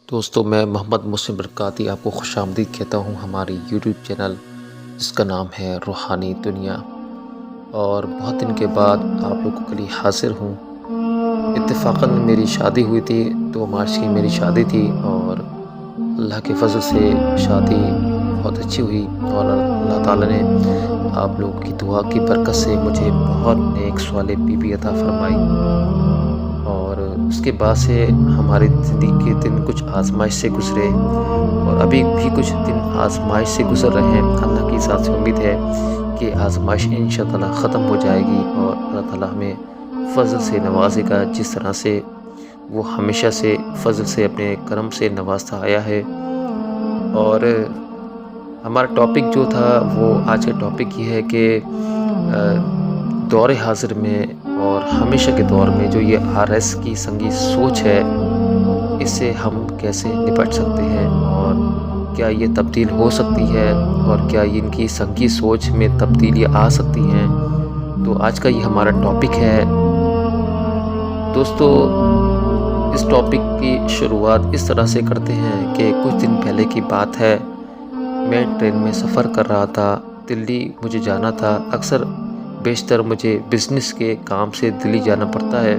دوستوں میں محمد مسلم برکاتی آپ کو خوش آمدید کہتا ہوں ہماری یوٹیوب چینل جس کا نام ہے روحانی دنیا، اور بہت دن کے بعد آپ لوگوں کے لیے حاضر ہوں۔ اتفاقاً میری شادی ہوئی تھی، 2 مارچ کی میری شادی تھی، اور اللہ کے فضل سے شادی بہت اچھی ہوئی، اور اللہ تعالیٰ نے آپ لوگوں کی دعا کی برکت سے مجھے بہت نیک صالح بیوی عطا فرمائی۔ اور اس کے بعد سے ہماری زندگی کے دن کچھ آزمائش سے گزرے، اور ابھی بھی کچھ دن آزمائش سے گزر رہے ہیں۔ اللہ کی ذات سے امید ہے کہ آزمائش انشاءاللہ ختم ہو جائے گی، اور اللہ تعالیٰ ہمیں فضل سے نوازے گا، جس طرح سے وہ ہمیشہ سے فضل سے اپنے کرم سے نوازتا آیا ہے۔ اور ہمارا ٹاپک جو تھا وہ آج کا ٹاپک یہ ہے کہ دور حاضر میں اور ہمیشہ کے دور میں جو یہ RS کی سنگی سوچ ہے، اس سے ہم کیسے نپٹ سکتے ہیں، اور کیا یہ تبدیل ہو سکتی ہے، اور کیا ان کی سنگی سوچ میں تبدیلیاں آ سکتی ہیں۔ تو آج کا یہ ہمارا ٹاپک ہے۔ دوستو، اس ٹاپک کی شروعات اس طرح سے کرتے ہیں کہ کچھ دن پہلے کی بات ہے، میں ٹرین میں سفر کر رہا تھا، دلی مجھے جانا تھا۔ اکثر بیشتر مجھے بزنس کے کام سے دلی جانا پڑتا ہے،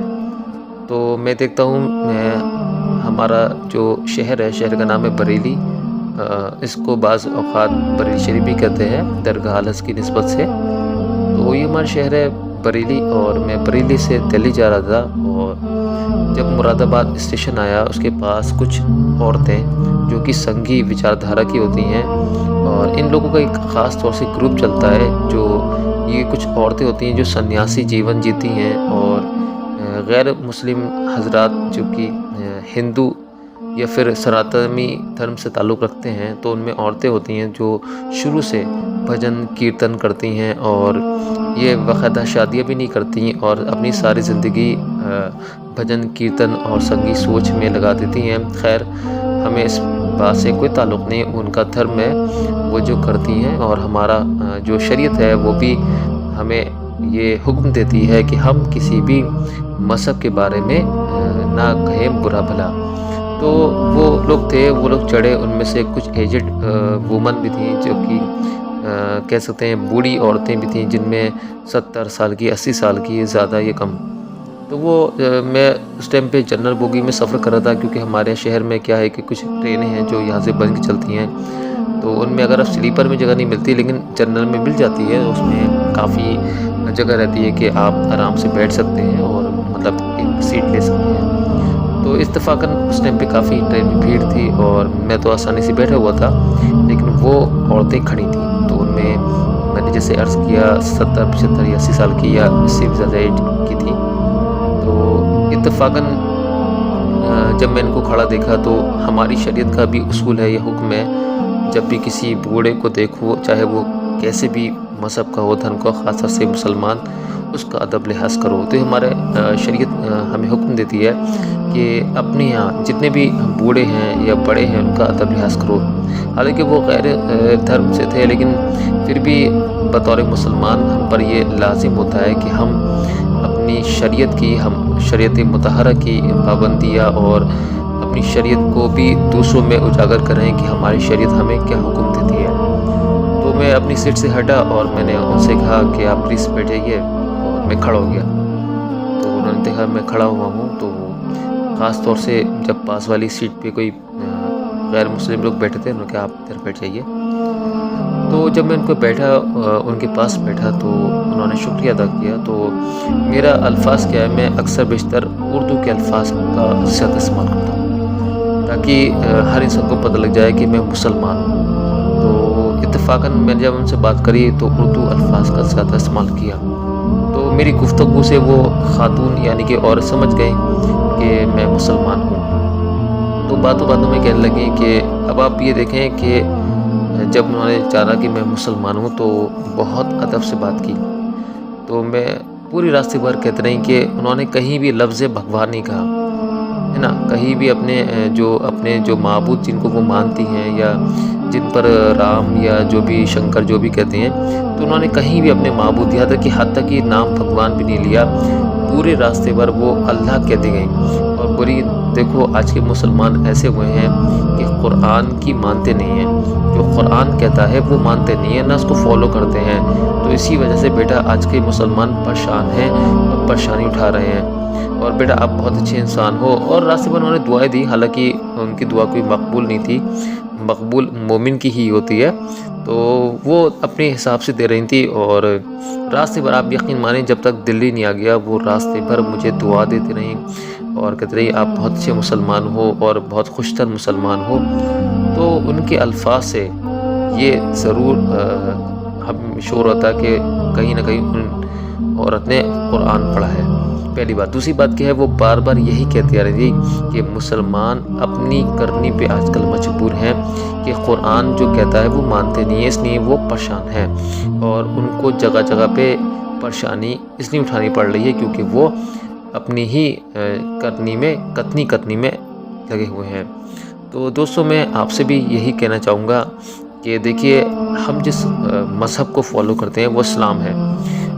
تو میں دیکھتا ہوں ہمارا جو شہر ہے، شہر کا نام ہے بریلی، اس کو بعض اوقات بریلی شریف بھی کہتے ہیں درگاہ الحج کی نسبت سے۔ تو یہ ہمارا شہر ہے بریلی، اور میں بریلی سے دلی جا رہا تھا، اور جب مراد آباد اسٹیشن آیا اس کے پاس کچھ عورتیں جو کہ سنگی وچار دھارا کی ہوتی ہیں، اور ان لوگوں کا ایک خاص طور سے گروپ چلتا ہے، جو یہ کچھ عورتیں ہوتی ہیں جو سنیاسی جیون جیتی ہیں، اور غیر مسلم حضرات جو کہ ہندو یا پھر سناتنی دھرم سے تعلق رکھتے ہیں، تو ان میں عورتیں ہوتی ہیں جو شروع سے بھجن کیرتن کرتی ہیں، اور یہ باقاعدہ شادیاں بھی نہیں کرتی، اور اپنی ساری زندگی بھجن کیرتن اور سنگی سوچ میں لگا دیتی ہیں۔ خیر، ہمیں اس بات سے کوئی تعلق نہیں، ان کا دھرم ہے، وہ جو کرتی ہیں، اور ہمارا جو شریعت ہے وہ بھی ہمیں یہ حکم دیتی ہے کہ ہم کسی بھی مذہب کے بارے میں نہ کہیں برا بھلا۔ تو وہ لوگ تھے، وہ لوگ چڑھے، ان میں سے کچھ ایجڈ وومن بھی تھیں، جو کہ کہہ سکتے ہیں بوڑھی عورتیں بھی تھیں، جن میں 70 سال کی 80 سال کی زیادہ یا کم۔ تو وہ میں اس ٹائم پہ جنرل بوگی میں سفر کر رہا تھا، کیونکہ ہمارے شہر میں کیا ہے کہ کچھ ٹرینیں ہیں جو یہاں سے بن کے چلتی ہیں، تو ان میں اگر آپ سلیپر میں جگہ نہیں ملتی، لیکن جنرل میں مل جاتی ہے، اس میں کافی جگہ رہتی ہے کہ آپ آرام سے بیٹھ سکتے ہیں، اور مطلب ایک سیٹ لے سکتے ہیں۔ تو اتفاقاً اس ٹائم پہ کافی ٹرین میں بھیڑ تھی، اور میں تو آسانی سے بیٹھا ہوا تھا، لیکن وہ عورتیں کھڑی تھیں۔ تو ان میں نے جیسے عرض کیا 70 75 یا 80 سال کی یا اس سے بھی زیادہ ایج کی تھی۔ تو اتفاقاً جب میں ان کو کھڑا دیکھا، تو ہماری شریعت کا بھی اصول ہے، یہ حکم ہے، جب بھی کسی بوڑھے کو دیکھو، چاہے وہ کیسے بھی مذہب کا ہو، دھرم کا، خاص طور سے مسلمان، اس کا ادب لحاظ کرو۔ تو ہمارے شریعت ہمیں حکم دیتی ہے کہ اپنے یہاں جتنے بھی بوڑھے ہیں یا بڑے ہیں ان کا ادب لحاظ کرو۔ حالانکہ وہ غیر دھرم سے تھے، لیکن پھر بھی بطور مسلمان ہم پر یہ لازم ہوتا ہے کہ ہم اپنی شریعت کی، ہم شریعت مطہرہ کی پابندیاں اور اپنی شریعت کو بھی دوسروں میں اجاگر کریں کہ ہماری شریعت ہمیں کیا حکم دیتی ہے۔ تو میں اپنی سیٹ سے ہٹا، اور میں نے ان سے کہا کہ آپ پلیز بیٹھ جائیے، اور میں کھڑا ہو گیا۔ تو انہوں نے دیکھا میں کھڑا ہوا ہوں، تو خاص طور سے جب پاس والی سیٹ پہ کوئی غیر مسلم لوگ بیٹھے تھے، انہوں نے کہا آپ ادھر بیٹھ جائیے۔ تو جب میں ان کو بیٹھا، ان کے پاس بیٹھا، تو انہوں نے شکریہ ادا کیا۔ تو میرا الفاظ کیا ہے، میں اکثر بیشتر اردو کے الفاظ کا زیادہ استعمال کرتا ہوں، تاکہ ہر انسان کو پتہ لگ جائے کہ میں مسلمان ہوں۔ تو اتفاقاً میں نے جب ان سے بات کری تو اردو الفاظ کا زیادہ استعمال کیا، تو میری گفتگو سے وہ خاتون یعنی کہ عورت سمجھ گئی کہ میں مسلمان ہوں۔ تو باتوں میں کہنے لگیں کہ اب آپ یہ دیکھیں کہ جب انہوں نے جانا کہ میں مسلمان ہوں، تو بہت ادب سے بات کی۔ تو میں پوری راستے بھر کہتے رہیں کہ انہوں نے کہیں بھی لفظ بھگوان نہیں کہا ہے نا، کہیں بھی اپنے جو معبود جن کو وہ مانتی ہیں، یا جن پر رام یا جو بھی شنکر جو بھی کہتے ہیں، تو انہوں نے کہیں بھی اپنے معبود، یہاں تک کہ حتیٰ کہ نام بھگوان بھی نہیں لیا۔ پورے راستے پر وہ اللہ کہتے گئیں، اور پوری دیکھو آج کے مسلمان ایسے ہوئے ہیں کہ قرآن کی مانتے نہیں ہیں، جو قرآن کہتا ہے وہ مانتے نہیں ہیں، نہ اس کو فالو کرتے ہیں۔ تو اسی وجہ سے بیٹا آج کے مسلمان پریشان ہیں اور پریشانی اٹھا رہے ہیں۔ اور بیٹا آپ بہت اچھے انسان ہو، اور راستے پر انہوں نے دعائیں دی، حالانکہ ان کی دعا کوئی مقبول نہیں تھی، مقبول مومن کی ہی ہوتی ہے، تو وہ اپنے حساب سے دے رہی تھی۔ اور راستے پر آپ یقین مانیں جب تک دلی نہیں آ گیا وہ راستے پر مجھے دعا دیتے رہیں اور کہتے رہی آپ بہت اچھے مسلمان ہو اور بہت خوشتر مسلمان ہو۔ تو ان کے الفاظ سے یہ ضرور ہم شعور ہوتا ہے کہ کہیں نہ کہیں ان عورت نے قرآن پڑھا ہے، پہلی بات۔ دوسری بات کیا ہے، وہ بار بار یہی کہتی آ رہی تھی کہ مسلمان اپنی کرنی پہ آج کل مجبور ہیں کہ قرآن جو کہتا ہے وہ مانتے نہیں ہیں، اس لیے وہ پریشان ہیں، اور ان کو جگہ جگہ پہ پریشانی اس لیے اٹھانی پڑ رہی ہے کیونکہ وہ اپنی ہی کتنی میں لگے ہوئے ہیں۔ تو دوستوں میں آپ سے بھی یہی کہنا چاہوں گا کہ دیکھیے ہم جس مذہب کو فالو کرتے ہیں وہ اسلام ہے،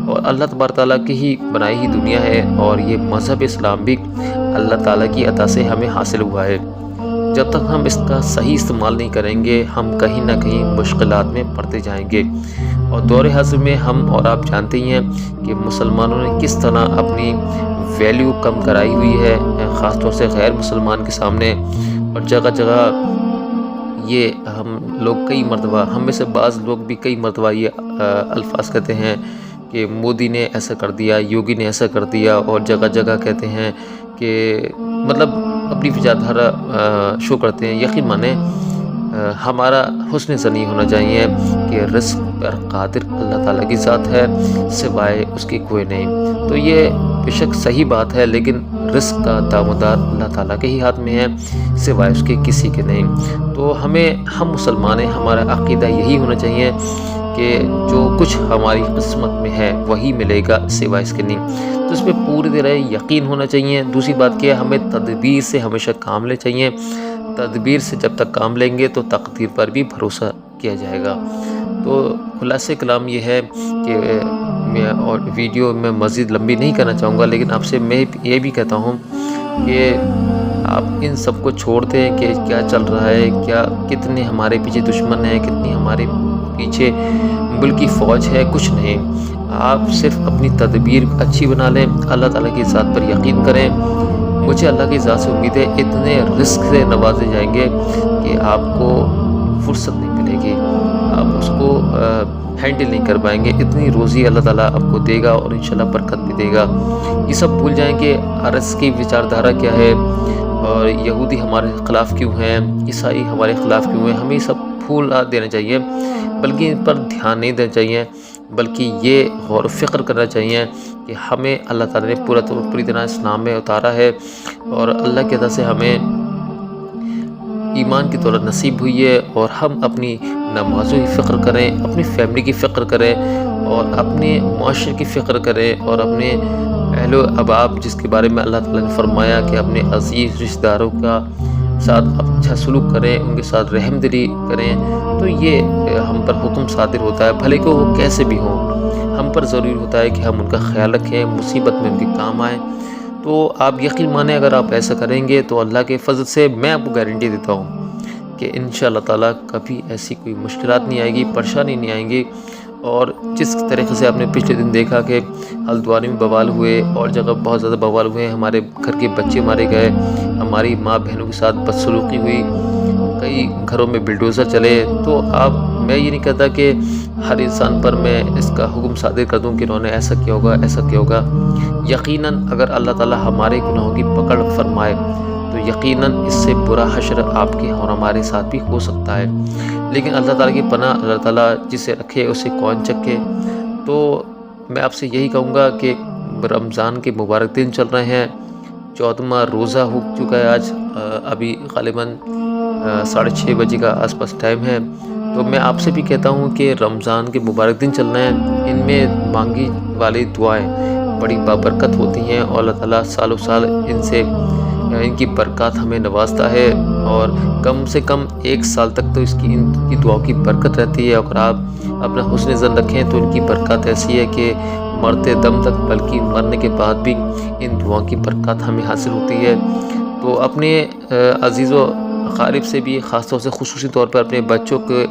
اور اللہ تبارک تعالیٰ کی ہی بنائی ہی دنیا ہے، اور یہ مذہب اسلام بھی اللہ تعالیٰ کی عطا سے ہمیں حاصل ہوا ہے۔ جب تک ہم اس کا صحیح استعمال نہیں کریں گے ہم کہیں نہ کہیں مشکلات میں پڑتے جائیں گے، اور دور حاضر میں ہم اور آپ جانتے ہی ہیں کہ مسلمانوں نے کس طرح اپنی ویلیو کم کرائی ہوئی ہے، خاص طور سے غیر مسلمان کے سامنے، اور جگہ جگہ یہ ہم لوگ کئی مرتبہ، ہم میں سے بعض لوگ بھی کئی مرتبہ یہ الفاظ کہتے ہیں کہ مودی نے ایسا کر دیا، یوگی نے ایسا کر دیا، اور جگہ جگہ کہتے ہیں کہ مطلب اپنی وچاردھارا شو کرتے ہیں۔ یقین مانیں ہمارا حسن ظنی ہونا چاہیے کہ رزق پر قادر اللہ تعالیٰ کی ذات ہے، سوائے اس کی کوئی نہیں۔ تو یہ بے شک صحیح بات ہے، لیکن رزق کا دامدار اللہ تعالیٰ کے ہی ہاتھ میں ہے، سوائے اس کے کسی کے نہیں۔ تو ہم مسلمان ہیں، ہمارا عقیدہ یہی ہونا چاہیے کہ جو کچھ ہماری قسمت میں ہے وہی ملے گا، سوائے اس کے نہیں۔ تو اس پہ پوری طرح یقین ہونا چاہیے۔ دوسری بات کیا ہے، ہمیں تدبیر سے ہمیشہ کام لینا چاہیے۔ تدبیر سے جب تک کام لیں گے تو تقدیر پر بھی بھروسہ کیا جائے گا۔ تو خلاصہ کلام یہ ہے کہ میں اور ویڈیو میں مزید لمبی نہیں کرنا چاہوں گا، لیکن آپ سے میں یہ بھی کہتا ہوں کہ آپ ان سب کو چھوڑ دیں کہ کیا چل رہا ہے، کتنے ہمارے پیچھے دشمن ہیں، کتنی ہمارے پیچھے ملکی فوج ہے، کچھ نہیں۔ آپ صرف اپنی تدبیر اچھی بنا لیں، اللہ تعالیٰ کی ذات پر یقین کریں۔ مجھے اللہ کی ذات سے امید ہے اتنے رزق سے نوازے جائیں گے کہ آپ کو فرصت نہیں ملے گی، آپ اس کو ہینڈل نہیں کر پائیں گے، اتنی روزی اللہ تعالیٰ آپ کو دے گا، اور انشاءاللہ برکت بھی دے گا۔ یہ سب بھول جائیں کہ عرض کی وچاردھارا کیا ہے، اور یہودی ہمارے خلاف کیوں ہیں، عیسائی ہمارے خلاف کیوں ہیں، ہمیں سب پھول دینا چاہیے، بلکہ ان پر دھیان نہیں دینا چاہیے، بلکہ یہ غور و فکر کرنا چاہیے کہ ہمیں اللہ تعالیٰ نے پوری طرح اسلام میں اتارا ہے، اور اللہ کی طرف سے ہمیں ایمان کی دولت نصیب ہوئی ہے، اور ہم اپنی نمازوں کی فکر کریں، اپنی فیملی کی فکر کریں، اور اپنے معاشرے کی فکر کریں، اور اپنے اہل و احباب جس کے بارے میں اللہ تعالیٰ نے فرمایا کہ اپنے عزیز رشتہ داروں کا ساتھ اچھا سلوک کریں، ان کے ساتھ رحم دلی کریں، تو یہ ہم پر حکم صادر ہوتا ہے، بھلے کہ وہ کیسے بھی ہوں، ہم پر ضروری ہوتا ہے کہ ہم ان کا خیال رکھیں، مصیبت میں ان کے کام آئیں۔ تو آپ یقین مانیں اگر آپ ایسا کریں گے تو اللہ کے فضل سے میں آپ کو گارنٹی دیتا ہوں کہ انشاءاللہ تعالیٰ کبھی ایسی کوئی مشکلات نہیں آئے گی، پریشانی نہیں آئیں گی۔ اور جس طریقے سے آپ نے پچھلے دن دیکھا کہ ہلدوانی میں بوال ہوئے، اور جگہ بہت زیادہ بوال ہوئے، ہمارے گھر کے بچے مارے گئے، ہماری ماں بہنوں کے ساتھ بدسلوکی ہوئی، کئی گھروں میں بلڈوزر چلے، تو میں یہ نہیں کہتا کہ ہر انسان پر میں اس کا حکم صادر کر دوں کہ انہوں نے ایسا کیا ہوگا ایسا کیا ہوگا۔ یقیناً اگر اللہ تعالیٰ ہمارے گناہوں کی پکڑ فرمائے تو یقیناً اس سے برا حشر آپ کے اور ہمارے ساتھ بھی ہو سکتا ہے، لیکن اللہ تعالیٰ کی پناہ، اللہ تعالیٰ جسے رکھے اسے کون چکے۔ تو میں آپ سے یہی کہوں گا کہ رمضان کے مبارک دن چل رہے ہیں، 14واں روزہ ہو چکا ہے آج، ابھی غالباً 6:30 بجے کا آس پاس ٹائم ہے۔ تو میں آپ سے بھی کہتا ہوں کہ رمضان کے مبارک دن چل رہے ہیں، ان میں مانگی والی دعائیں بڑی بابرکت ہوتی ہیں، اور اللہ تعالیٰ سالوں سال ان کی برکات ہمیں نوازتا ہے، اور کم سے کم 1 سال تک تو ان کی دعاؤں کی برکت رہتی ہے۔ اگر آپ اپنا حسن ظن رکھیں تو ان کی برکات ایسی ہے کہ مرتے دم تک، بلکہ مرنے کے بعد بھی ان دعاؤں کی برکات ہمیں حاصل ہوتی ہے۔ تو اپنے عزیز و اقارب سے بھی خاص طور سے خصوصی طور پر اپنے بچوں کے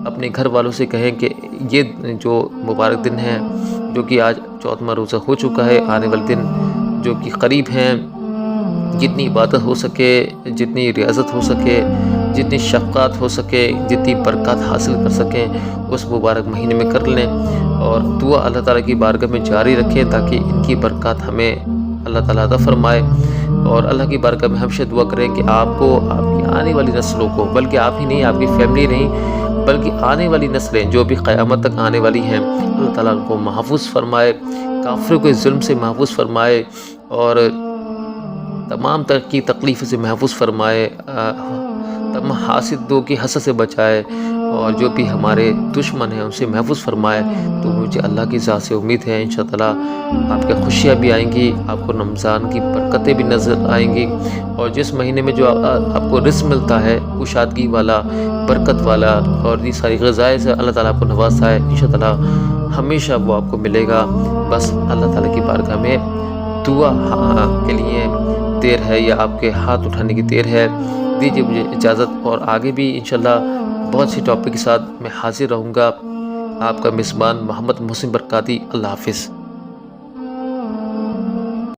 اپنے گھر والوں سے کہیں کہ یہ جو مبارک دن ہے جو کہ آج 14واں روزہ ہو چکا ہے، آنے والے دن جو کہ قریب ہیں، جتنی عبادت ہو سکے، جتنی ریاضت ہو سکے، جتنی شفقات ہو سکے، جتنی برکات حاصل کر سکیں اس مبارک مہینے میں کر لیں، اور دعا اللہ تعالیٰ کی بارگاہ میں جاری رکھیں تاکہ ان کی برکات ہمیں اللہ تعالیٰ عطا فرمائے۔ اور اللہ کی بارگاہ میں ہمیشہ دعا کریں کہ آپ کو، آپ کی آنے والی نسلوں کو، بلکہ آپ ہی نہیں، آپ کی فیملی نہیں، بلکہ آنے والی نسلیں جو بھی قیامت تک آنے والی ہیں، اللہ تعالیٰ ان کو محفوظ فرمائے، کافروں کے ظلم سے محفوظ فرمائے، اور تمام طرح کی تکلیف سے محفوظ فرمائے، تمام حاسدوں کی حسد سے بچائے، اور جو بھی ہمارے دشمن ہیں ان سے محفوظ فرمائے۔ تو مجھے اللہ کی ذات سے امید ہے انشاءاللہ آپ کے خوشیاں بھی آئیں گی، آپ کو رمضان کی برکتیں بھی نظر آئیں گی، اور جس مہینے میں جو آپ کو رزق ملتا ہے کشادگی والا، برکت والا، اور یہ ساری غذائیں سے اللہ تعالیٰ آپ کو نوازتا ہے، انشاءاللہ ہمیشہ وہ آپ کو ملے گا۔ بس اللہ تعالیٰ کی بارگاہ میں دعا کے لیے دیر ہے، یا آپ کے ہاتھ اٹھانے کی دیر ہے۔ دیجیے مجھے اجازت، اور آگے بھی انشاءاللہ بہت سی ٹاپک کے ساتھ میں حاضر رہوں گا۔ آپ کا میزبان محمد محسن برکاتی۔ اللہ حافظ۔